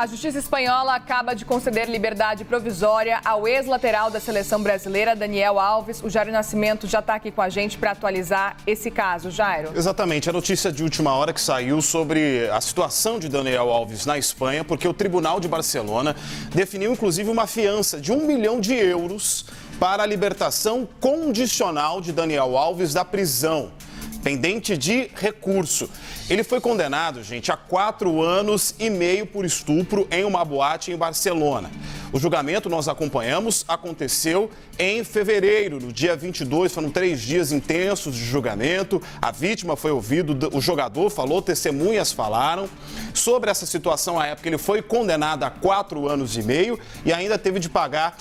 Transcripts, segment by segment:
A Justiça Espanhola acaba de conceder liberdade provisória ao ex-lateral da seleção brasileira, Daniel Alves. O Jairo Nascimento já está aqui com a gente para atualizar esse caso. Jairo. Exatamente, a notícia de última hora que saiu sobre a situação de Daniel Alves na Espanha, porque o Tribunal de Barcelona definiu inclusive uma fiança de 1 milhão de euros para a libertação condicional de Daniel Alves da prisão, pendente de recurso. Ele foi condenado, gente, a 4 anos e meio por estupro em uma boate em Barcelona. O julgamento, nós acompanhamos, aconteceu em fevereiro, no dia 22, foram 3 dias intensos de julgamento. A vítima foi ouvida, o jogador falou, testemunhas falaram. Sobre essa situação, à época, ele foi condenado a 4 anos e meio e ainda teve de pagar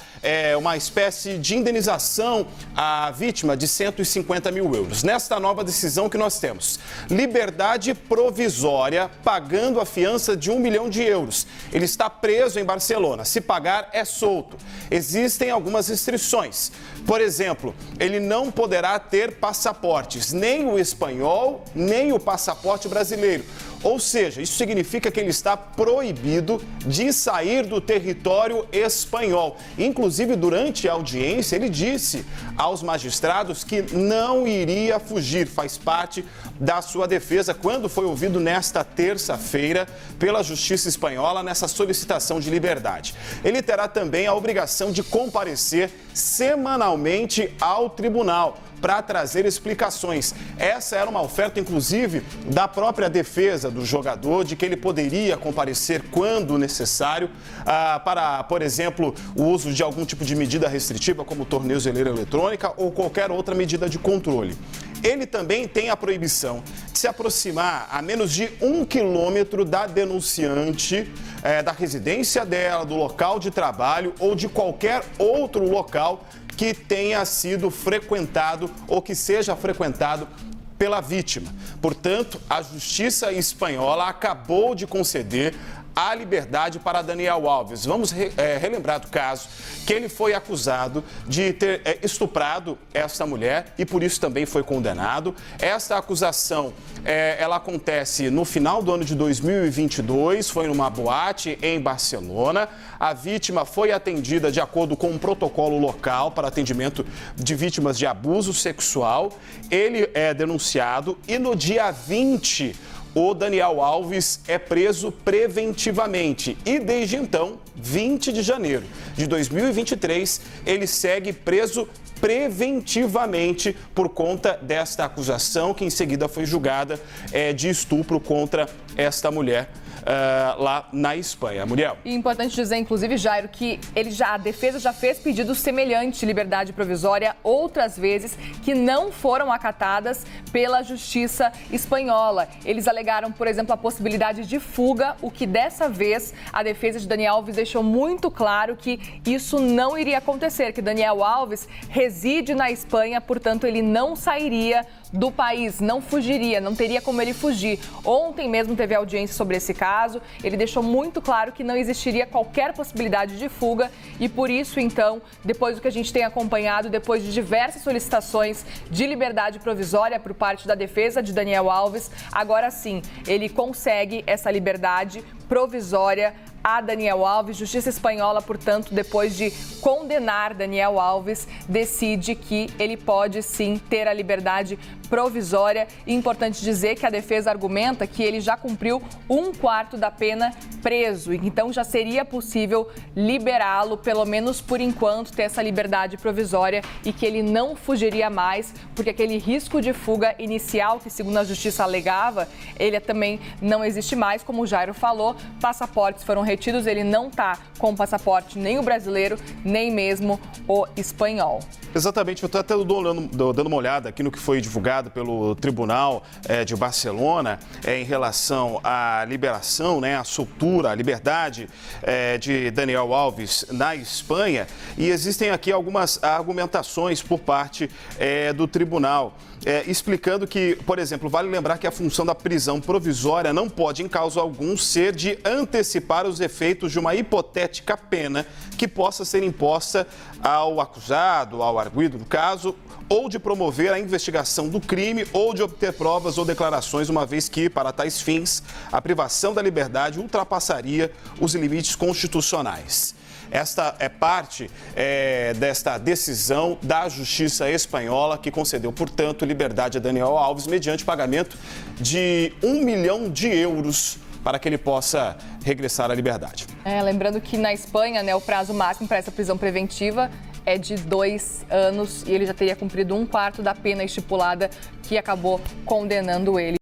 uma espécie de indenização à vítima de 150 mil euros. Nesta nova decisão que nós temos, liberdade provisória, pagando a fiança de 1 milhão de euros. Ele está preso em Barcelona. Se pagar, é solto. Existem algumas restrições. Por exemplo, ele não poderá ter passaportes, nem o espanhol, nem o passaporte brasileiro. Ou seja, isso significa que ele está proibido de sair do território espanhol. Inclusive, durante a audiência, ele disse aos magistrados que não iria fugir. Faz parte da sua defesa quando foi ouvido nesta terça-feira pela Justiça Espanhola nessa solicitação de liberdade. Ele terá também a obrigação de comparecer semanalmente ao tribunal para trazer explicações. Essa era uma oferta, inclusive, da própria defesa do jogador, de que ele poderia comparecer quando necessário para, por exemplo, o uso de algum tipo de medida restritiva, como tornozeleira eletrônica ou qualquer outra medida de controle. Ele também tem a proibição de se aproximar a menos de 1 quilômetro da denunciante, da residência dela, do local de trabalho ou de qualquer outro local que tenha sido frequentado ou que seja frequentado pela vítima. Portanto, a Justiça Espanhola acabou de conceder a liberdade para Daniel Alves. Vamos relembrar do caso que ele foi acusado de ter estuprado essa mulher e por isso também foi condenado. Esta acusação, ela acontece no final do ano de 2022, foi numa boate em Barcelona. A vítima foi atendida de acordo com um protocolo local para atendimento de vítimas de abuso sexual. Ele é denunciado e no dia 20, o Daniel Alves é preso preventivamente e desde então, 20 de janeiro de 2023, ele segue preso preventivamente por conta desta acusação que em seguida foi julgada de estupro contra esta mulher lá na Espanha. Muriel. E importante dizer, inclusive, Jairo, que a defesa já fez pedido semelhante de liberdade provisória outras vezes que não foram acatadas pela Justiça Espanhola. Eles alegaram, por exemplo, a possibilidade de fuga, o que dessa vez a defesa de Daniel Alves deixou muito claro que isso não iria acontecer, que Daniel Alves reside na Espanha, portanto, ele não sairia do país, não fugiria, não teria como ele fugir. Ontem mesmo teve audiência sobre esse caso, ele deixou muito claro que não existiria qualquer possibilidade de fuga e por isso, então, depois do que a gente tem acompanhado, depois de diversas solicitações de liberdade provisória por parte da defesa de Daniel Alves, agora sim, ele consegue essa liberdade provisória a Daniel Alves. Justiça Espanhola, portanto, depois de condenar Daniel Alves, decide que ele pode sim ter a liberdade provisória. E importante dizer que a defesa argumenta que ele já cumpriu 1/4 da pena preso, então já seria possível liberá-lo, pelo menos por enquanto, ter essa liberdade provisória e que ele não fugiria mais, porque aquele risco de fuga inicial que, segundo a Justiça alegava, ele também não existe mais, como o Jairo falou, passaportes foram retidos, ele não está com o passaporte nem o brasileiro, nem mesmo o espanhol. Exatamente, eu estou até dando uma olhada aqui no que foi divulgado pelo Tribunal de Barcelona em relação à liberação, a soltura, a liberdade de Daniel Alves na Espanha. E existem aqui algumas argumentações por parte do tribunal, explicando que, por exemplo, vale lembrar que a função da prisão provisória não pode, em caso algum, ser de antecipar os os efeitos de uma hipotética pena que possa ser imposta ao acusado, ao arguido no caso, ou de promover a investigação do crime ou de obter provas ou declarações, uma vez que, para tais fins, a privação da liberdade ultrapassaria os limites constitucionais. Esta é parte desta decisão da Justiça Espanhola, que concedeu, portanto, liberdade a Daniel Alves mediante pagamento de 1 milhão de euros para que ele possa regressar à liberdade. Lembrando que na Espanha, né, o prazo máximo para essa prisão preventiva é de 2 anos e ele já teria cumprido 1/4 da pena estipulada que acabou condenando ele.